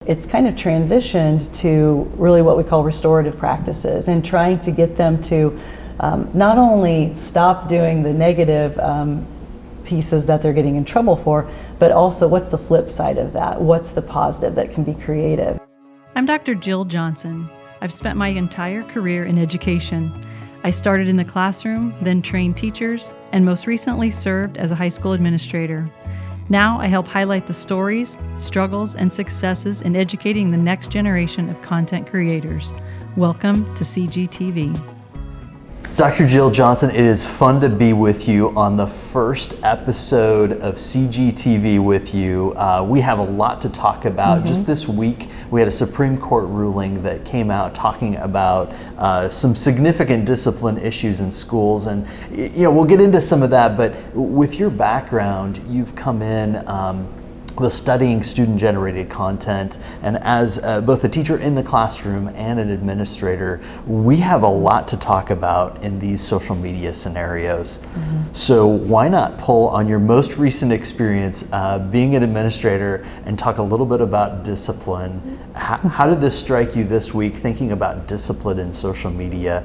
It's kind of transitioned to really what we call restorative practices and trying to get them to not only stop doing the negative pieces that they're getting in trouble for, but also what's the flip side of that? What's the positive that can be creative? I'm Dr. Jill Johnson. I've spent my entire career in education. I started in the classroom, then trained teachers, and most recently served as a high school administrator. Now I help highlight the stories, struggles, and successes in educating the next generation of content creators. Welcome to CGTV. Dr. Jill Johnson, it is fun to be with you on the first episode of CGTV with you. We have a lot to talk about. Just this week, we had a Supreme Court ruling that came out talking about some significant discipline issues in schools. And we'll get into some of that, but with your background, you've come in with studying student-generated content, and as both a teacher in the classroom and an administrator, we have a lot to talk about in these social media scenarios. So why not pull on your most recent experience being an administrator and talk a little bit about discipline. How did this strike you this week, thinking about discipline in social media?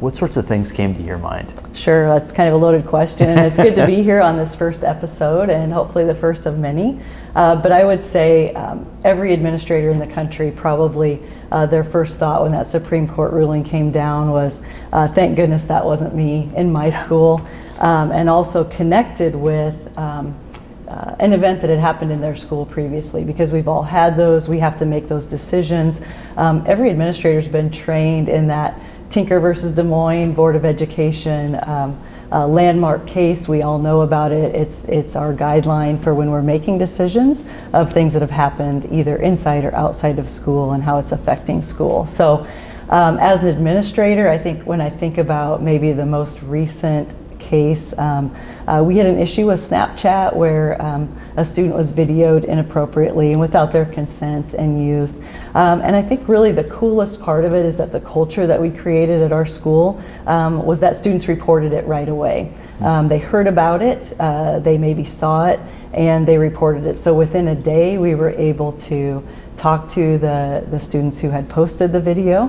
What sorts of things came to your mind? Sure, that's kind of a loaded question. It's good to be here on this first episode and hopefully the first of many. But I would say every administrator in the country probably their first thought when that Supreme Court ruling came down was, thank goodness that wasn't me in my school, and also connected with an event that had happened in their school previously, because we've all had those, we have to make those decisions. Every administrator's been trained in that Tinker versus Des Moines Board of Education landmark case. We all know about it. It's our guideline for when we're making decisions of things that have happened either inside or outside of school and how it's affecting school. So as an administrator, I think when I think about maybe the most recent case, we had an issue with Snapchat where a student was videoed inappropriately and without their consent and used. And I think really the coolest part of it is that the culture that we created at our school was that students reported it right away. They heard about it, they maybe saw it, and they reported it. So within a day, we were able to talk to the students who had posted the video,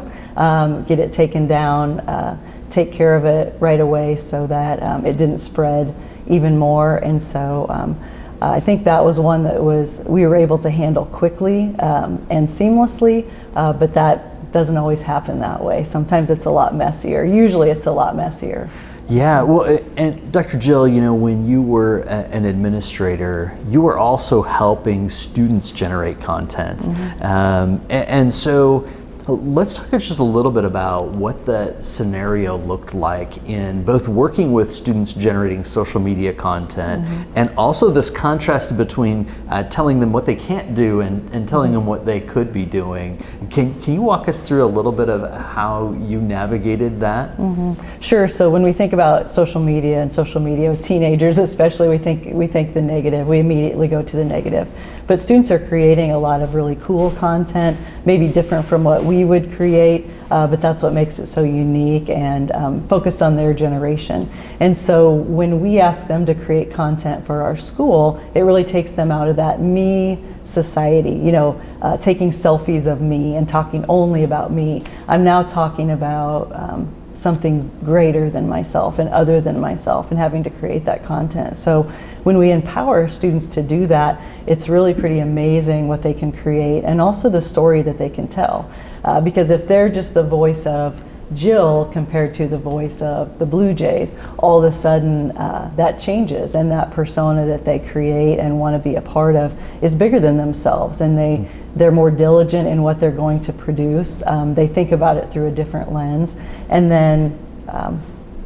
get it taken down, take care of it right away so that it didn't spread even more. And so I think that was one that we were able to handle quickly and seamlessly, but that doesn't always happen that way. Sometimes it's a lot messier. Usually it's a lot messier. Yeah, well, and Dr. Jill, when you were an administrator, you were also helping students generate content. And so let's talk just a little bit about what that scenario looked like in both working with students generating social media content and also this contrast between telling them what they can't do and telling them what they could be doing. Can you walk us through a little bit of how you navigated that? Sure. So when we think about social media and social media with teenagers especially, we think the negative. We immediately go to the negative. But students are creating a lot of really cool content, maybe different from what we would create, but that's what makes it so unique and focused on their generation. And so when we ask them to create content for our school, it really takes them out of that me society, taking selfies of me and talking only about me. I'm now talking about something greater than myself and other than myself, and having to create that content. So when we empower students to do that, it's really pretty amazing what they can create and also the story that they can tell. Because if they're just the voice of Jill compared to the voice of the Blue Jays, all of a sudden that changes, and that persona that they create and want to be a part of is bigger than themselves, and they're more diligent in what they're going to produce. They think about it through a different lens, and then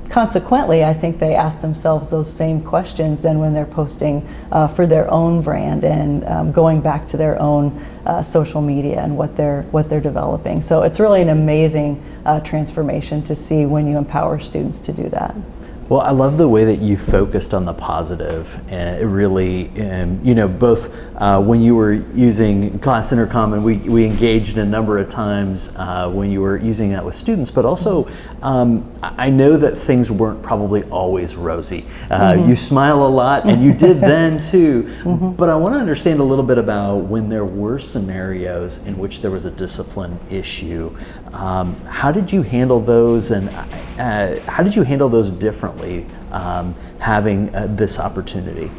consequently, I think they ask themselves those same questions then when they're posting for their own brand and going back to their own social media and what they're developing. So it's really an amazing transformation to see when you empower students to do that. Well, I love the way that you focused on the positive, and it really, both when you were using Class Intercom, and we engaged a number of times when you were using that with students, but also I know that things weren't probably always rosy. You smile a lot, and you did then too, but I want to understand a little bit about when there were scenarios in which there was a discipline issue. How did you handle those, and how did you handle those differently, having this opportunity?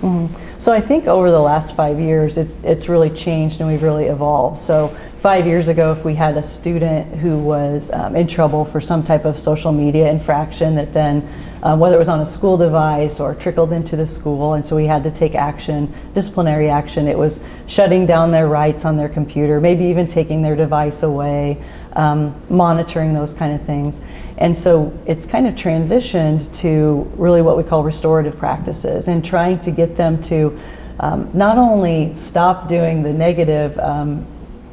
So I think over the last 5 years, it's really changed and we've really evolved. So 5 years ago, if we had a student who was in trouble for some type of social media infraction that then, whether it was on a school device or trickled into the school, and so we had to take action, disciplinary action, it was shutting down their rights on their computer, maybe even taking their device away, monitoring those kind of things. And so it's kind of transitioned to really what we call restorative practices, and trying to get them to not only stop doing the negative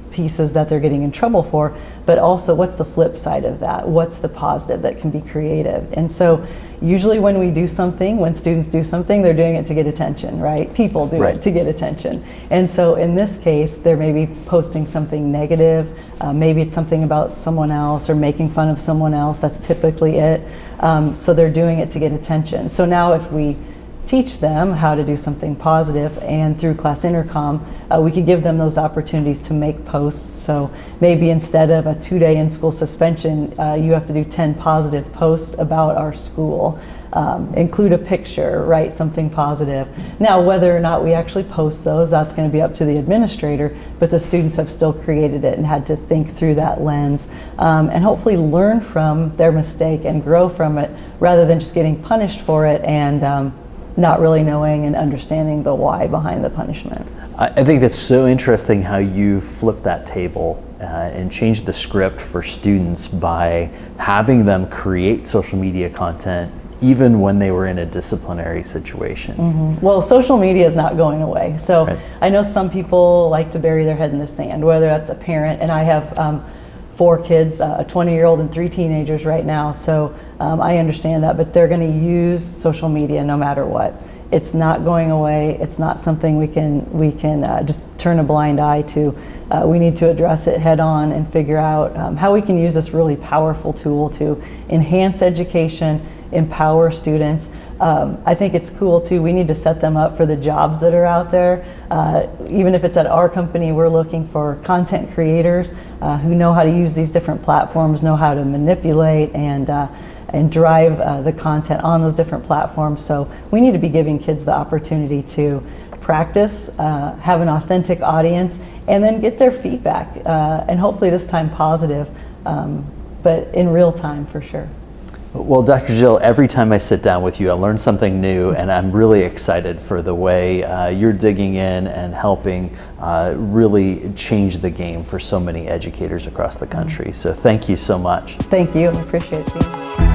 pieces that they're getting in trouble for, but also what's the flip side of that? What's the positive that can be creative? And so usually when we do something, when students do something, they're doing it to get attention, right? People do it to get attention. And so in this case, they're maybe posting something negative, maybe it's something about someone else or making fun of someone else, that's typically it. So they're doing it to get attention. So now if we teach them how to do something positive, and through Class Intercom, we could give them those opportunities to make posts. So maybe instead of a 2-day in-school suspension, you have to do 10 positive posts about our school. Include a picture, write something positive. Now, whether or not we actually post those, that's going to be up to the administrator, but the students have still created it and had to think through that lens, and hopefully learn from their mistake and grow from it, rather than just getting punished for it and not really knowing and understanding the why behind the punishment. I think that's so interesting how you flipped that table and changed the script for students by having them create social media content even when they were in a disciplinary situation. Well, social media is not going away. So I know some people like to bury their head in the sand, whether that's a parent, and I have 4 kids, a 20-year-old and 3 teenagers right now, so I understand that, but they're going to use social media no matter what. It's not going away. It's not something we can just turn a blind eye to. We need to address it head on and figure out how we can use this really powerful tool to enhance education, empower students. I think it's cool too, we need to set them up for the jobs that are out there. Even if it's at our company, we're looking for content creators who know how to use these different platforms, know how to manipulate and drive the content on those different platforms. So we need to be giving kids the opportunity to practice, have an authentic audience, and then get their feedback, and hopefully this time positive, but in real time for sure. Well, Dr. Jill, every time I sit down with you, I learn something new, and I'm really excited for the way you're digging in and helping really change the game for so many educators across the country. So thank you so much. Thank you. I appreciate it.